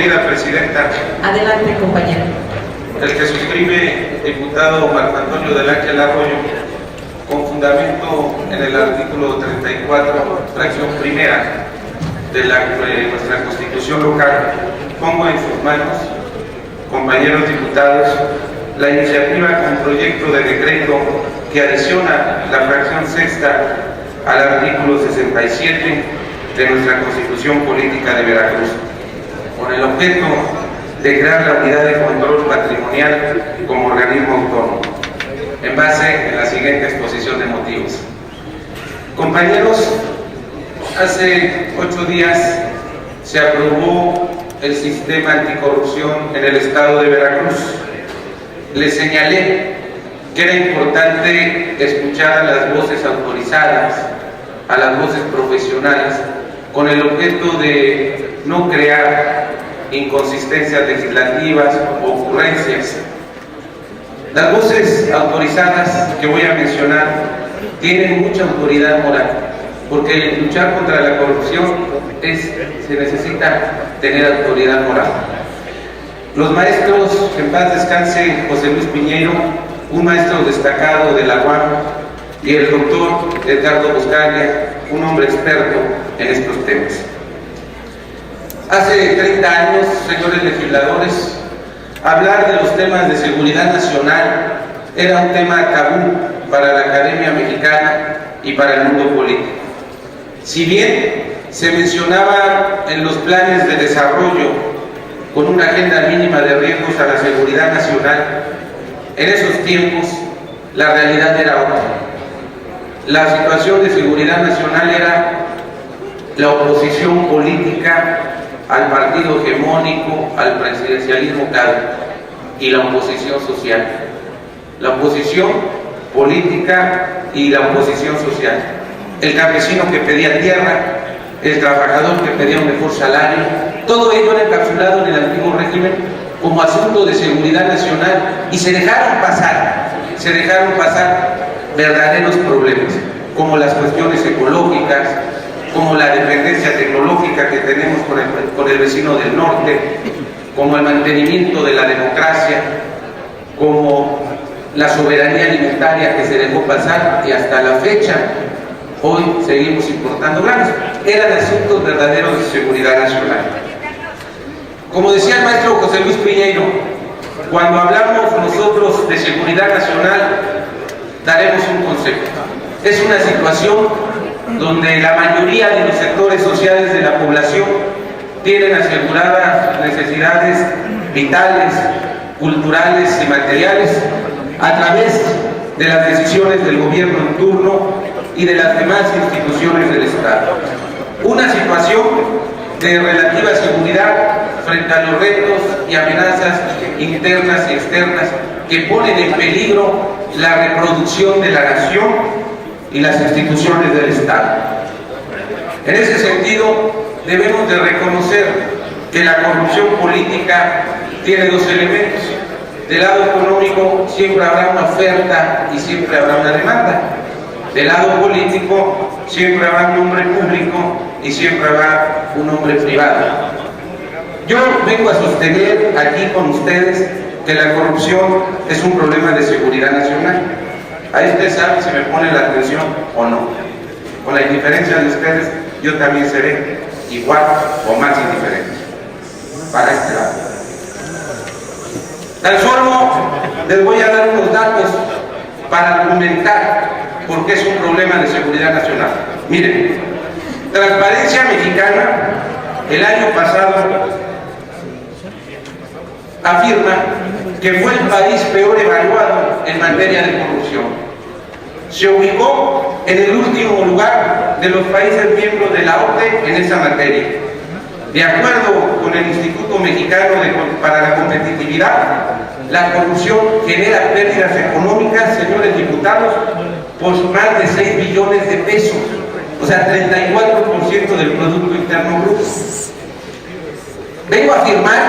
querida presidenta. Adelante, compañero. El que suscribe diputado Marco Antonio del Ángel Arroyo, con fundamento en el artículo 34, fracción primera de nuestra Constitución local, pongo en sus manos, compañeros diputados, la iniciativa con proyecto de decreto que adiciona la fracción sexta al artículo 67 de nuestra Constitución Política de Veracruz, con el objeto de crear la unidad de control patrimonial como organismo autónomo, en base en la siguiente exposición de motivos. Compañeros, hace 8 días se aprobó el sistema anticorrupción en el estado de Veracruz. Les señalé que era importante escuchar a las voces autorizadas, a las voces profesionales, con el objeto de no crear inconsistencias legislativas o ocurrencias. Las voces autorizadas que voy a mencionar tienen mucha autoridad moral, porque luchar contra la corrupción se necesita tener autoridad moral. Los maestros, en paz descanse José Luis Piñeiro, un maestro destacado de la UAM, y el doctor Edgardo Buscalia, un hombre experto en estos temas. Hace 30 años, señores legisladores, hablar de los temas de seguridad nacional era un tema tabú para la Academia Mexicana y para el mundo político. Si bien se mencionaba en los planes de desarrollo con una agenda mínima de riesgos a la seguridad nacional, en esos tiempos la realidad era otra. La situación de seguridad nacional era la oposición política al partido hegemónico, al presidencialismo caduco, y la oposición social. La oposición política y la oposición social. El campesino que pedía tierra, el trabajador que pedía un mejor salario, todo ello era encapsulado en el antiguo régimen como asunto de seguridad nacional, y se dejaron pasar verdaderos problemas, como las cuestiones ecológicas, como la dependencia tecnológica que tenemos con el vecino del norte, como el mantenimiento de la democracia, como la soberanía alimentaria que se dejó pasar, y hasta la fecha hoy seguimos importando granos. Eran asuntos verdaderos de seguridad nacional. Como decía el maestro José Luis Piñeiro, cuando hablamos nosotros de seguridad nacional, daremos un concepto. Es una situación donde la mayoría de los sectores sociales de la población tienen aseguradas necesidades vitales, culturales y materiales a través de las decisiones del gobierno en turno y de las demás instituciones del Estado. Una situación de relativa seguridad frente a los retos y amenazas internas y externas que ponen en peligro la reproducción de la nación y las instituciones del Estado. En ese sentido, debemos de reconocer que la corrupción política tiene dos elementos. Del lado económico siempre habrá una oferta y siempre habrá una demanda. Del lado político siempre habrá un hombre público y siempre habrá un hombre privado. Yo vengo a sostener aquí con ustedes que la corrupción es un problema de seguridad nacional. Ahí ustedes saben si me ponen la atención o no. Con la indiferencia de ustedes, yo también seré igual o más indiferente para este lado. Tan solo les voy a dar unos datos para argumentar por qué es un problema de seguridad nacional. Miren, Transparencia Mexicana el año pasado afirma que fue el país peor evaluado en materia de corrupción. Se ubicó en el último lugar de los países miembros de la OCDE en esa materia. De acuerdo con el Instituto Mexicano para la Competitividad, la corrupción genera pérdidas económicas, señores diputados, por más de 6 billones de pesos, o sea, 34% del Producto Interno Bruto. Vengo a afirmar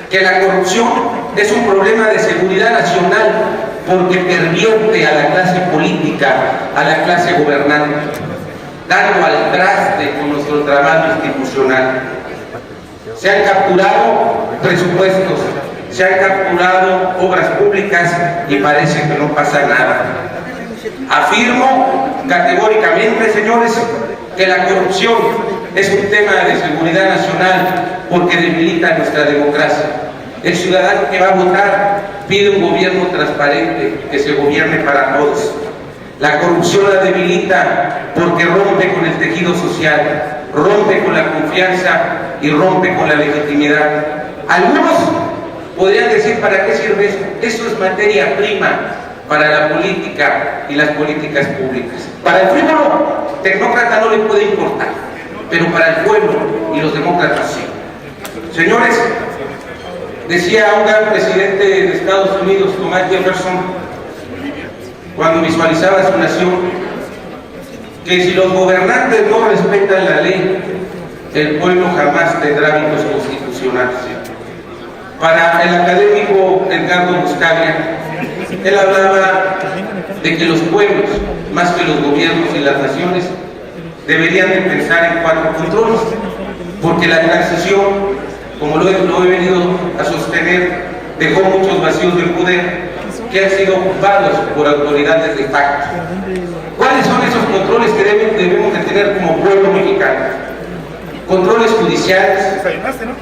que la corrupción es un problema de seguridad nacional porque pervierte a la clase política, a la clase gobernante, dando al traste con nuestro trabajo institucional. Se han capturado presupuestos, se han capturado obras públicas y parece que no pasa nada. Afirmo categóricamente, señores, que la corrupción es un tema de seguridad nacional porque debilita nuestra democracia. El ciudadano que va a votar pide un gobierno transparente, que se gobierne para todos. La corrupción la debilita porque rompe con el tejido social, rompe con la confianza y rompe con la legitimidad. Algunos podrían decir, ¿para qué sirve eso? Eso es materia prima para la política y las políticas públicas. Para el frívolo tecnócrata no le puede importar, pero para el pueblo y los demócratas sí. Señores, decía un gran presidente de Estados Unidos, Thomas Jefferson, cuando visualizaba su nación, que si los gobernantes no respetan la ley, el pueblo jamás tendrá hábitos constitucionales. Para el académico Edgardo Buscaglia, él hablaba de que los pueblos, más que los gobiernos y las naciones, deberían de pensar en 4 controles, porque la transición, como lo he venido a sostener, dejó muchos vacíos de poder que han sido ocupados por autoridades de facto. ¿Cuáles son esos controles que debemos de tener como pueblo mexicano? Controles judiciales,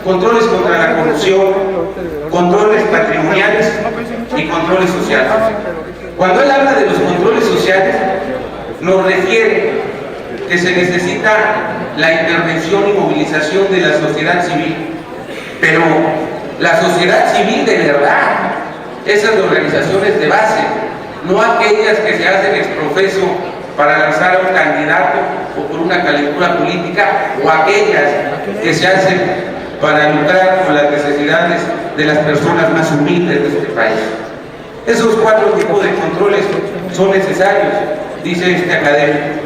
controles contra la corrupción, controles patrimoniales y controles sociales. Cuando él habla de los controles sociales, nos refiere que se necesita la intervención y movilización de la sociedad civil, pero la sociedad civil de verdad, esas organizaciones de base, no aquellas que se hacen exprofeso para lanzar a un candidato o por una calentura política, o aquellas que se hacen para lucrar con las necesidades de las personas más humildes de este país. Esos 4 tipos de controles son necesarios, dice este académico.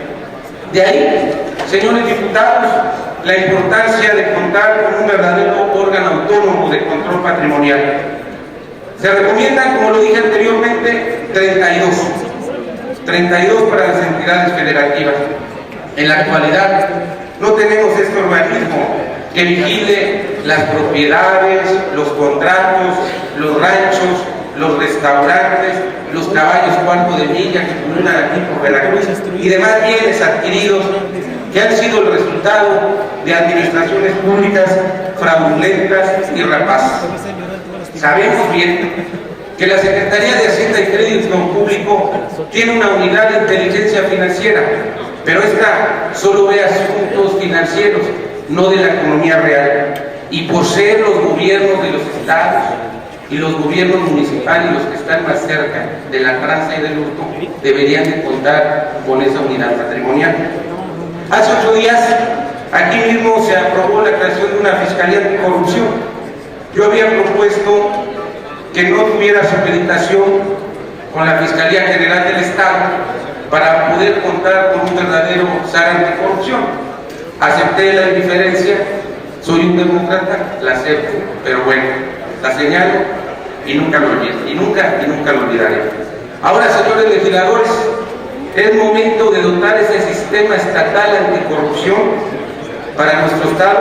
De ahí, señores diputados, la importancia de contar con un verdadero órgano autónomo de control patrimonial. Se recomiendan, como lo dije anteriormente, 32 para las entidades federativas. En la actualidad no tenemos este organismo que vigile las propiedades, los contratos, los ranchos, los restaurantes, los caballos cuarto de milla que pululan aquí por Veracruz y demás bienes adquiridos que han sido el resultado de administraciones públicas fraudulentas y rapaces. Sabemos bien que la Secretaría de Hacienda y Crédito Público tiene una unidad de inteligencia financiera, pero esta solo ve asuntos financieros, no de la economía real. Y por ser los gobiernos de los estados y los gobiernos municipales los que están más cerca de la tranza y del hurto, deberían de contar con esa unidad patrimonial. Hace 8 días, aquí mismo se aprobó la creación de una Fiscalía Anticorrupción. Yo había propuesto que no tuviera supeditación con la Fiscalía General del Estado para poder contar con un verdadero SAR anticorrupción. Acepté la indiferencia, soy un demócrata, la acepto, pero bueno, la señalo y nunca lo olvido, y nunca lo olvidaré. Ahora, señores legisladores, es momento de dotar ese sistema estatal anticorrupción para nuestro Estado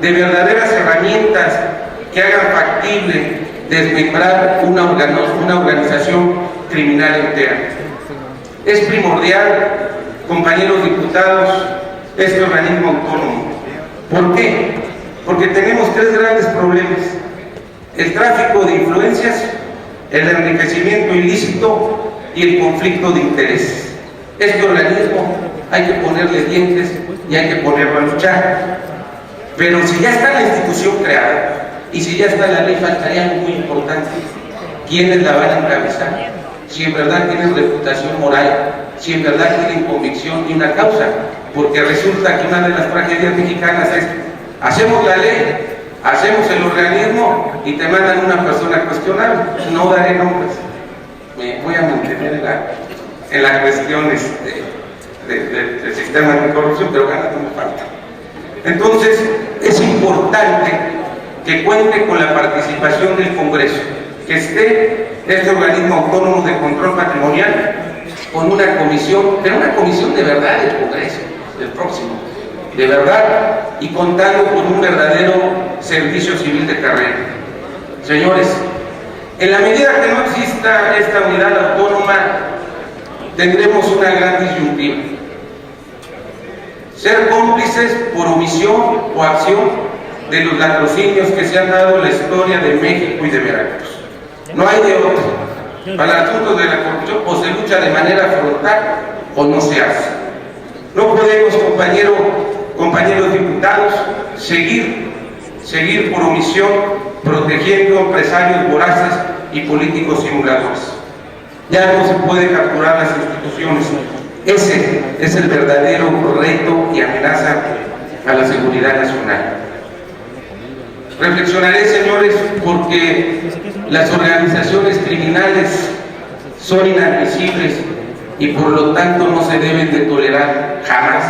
de verdaderas herramientas que hagan factible desmembrar una organización criminal entera. Es primordial, compañeros diputados, este organismo autónomo. ¿Por qué? Porque tenemos 3 grandes problemas: el tráfico de influencias, el enriquecimiento ilícito y el conflicto de intereses. Este organismo hay que ponerle dientes y hay que ponerlo a luchar. Pero si ya está la institución creada y si ya está la ley, faltaría algo muy importante: ¿quiénes la van a encabezar? Si en verdad tienen reputación moral, si en verdad tienen convicción y una causa. Porque resulta que una de las tragedias mexicanas es: hacemos la ley, hacemos el organismo y te mandan una persona cuestionable. No daré nombres, me voy a mantener en la cuestión del sistema anticorrupción, pero ganas no me falta. Entonces, es importante que cuente con la participación del Congreso, que esté este organismo autónomo de control patrimonial con una comisión, pero una comisión de verdad del Congreso, del próximo, de verdad y contando con un verdadero servicio civil de carrera. Señores, en la medida que no exista esta unidad autónoma, tendremos una gran disyuntiva: ser cómplices por omisión o acción de los latrocinios que se han dado en la historia de México y de Veracruz. No hay de otro. Para asuntos de la corrupción, o se lucha de manera frontal o no se hace. No podemos, compañeros diputados, seguir por omisión protegiendo empresarios voraces y políticos simuladores. Ya no se puede capturar las instituciones. Ese es el verdadero reto y amenaza a la seguridad nacional. Reflexionaré, señores, porque las organizaciones criminales son inadmisibles y por lo tanto no se deben de tolerar jamás.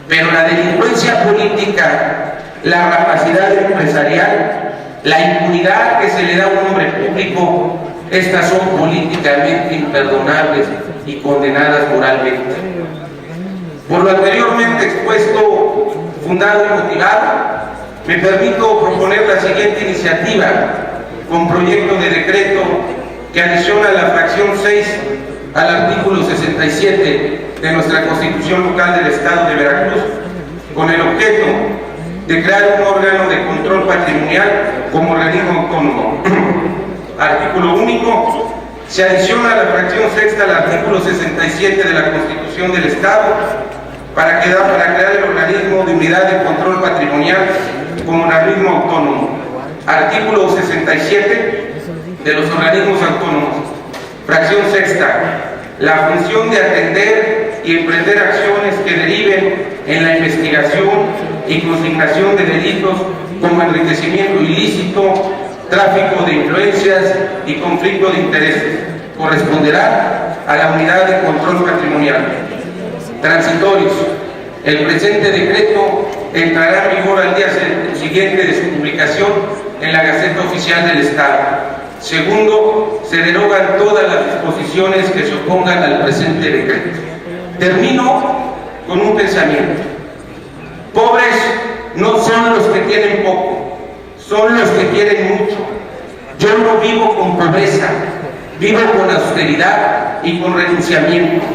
Pero la delincuencia política, la rapacidad empresarial, la impunidad que se le da a un hombre público, estas son políticamente imperdonables y condenadas moralmente. Por lo anteriormente expuesto, fundado y motivado, me permito proponer la siguiente iniciativa con proyecto de decreto que adiciona la fracción 6 al artículo 67 de nuestra Constitución Local del Estado de Veracruz, con el objeto de crear un órgano de control patrimonial como organismo autónomo. Artículo único. Se adiciona la fracción 6 al artículo 67 de la Constitución del Estado para crear el organismo de unidad de control patrimonial como organismo autónomo. Artículo 67 de los organismos autónomos. Fracción 6. La función de atender y emprender acciones que deriven en la investigación y consignación de delitos como enriquecimiento ilícito, tráfico de influencias y conflicto de intereses, corresponderá a la unidad de control patrimonial. Transitorios. El presente decreto entrará en vigor al día siguiente de su publicación en la Gaceta Oficial del Estado. Segundo, se derogan todas las disposiciones que se opongan al presente decreto. Termino con un pensamiento. Pobres no son los que tienen poco, son los que quieren mucho. Yo no vivo con pobreza, vivo con austeridad y con renunciamiento.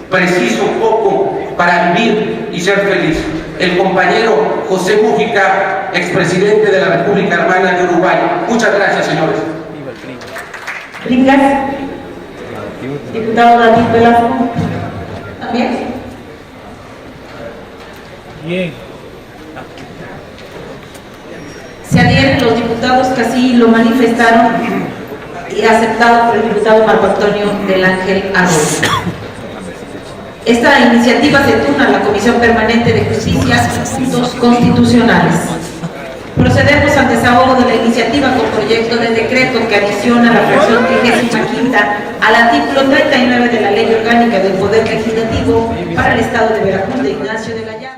Preciso poco para vivir y ser feliz. El compañero José Mújica, expresidente de la República Hermana de Uruguay. Muchas gracias, señores. Bringas. Diputado David Velasco. ¿También? Bien. Se adhieren los diputados que así lo manifestaron y aceptado por el diputado Marco Antonio del Ángel Arroyo. Esta iniciativa se turna a la Comisión Permanente de Justicia y Asuntos Constitucionales. Procedemos al desahogo de la iniciativa con proyecto de decreto que adiciona la fracción 35 al artículo 39 de la Ley Orgánica del Poder Legislativo para el Estado de Veracruz de Ignacio de Gallardo.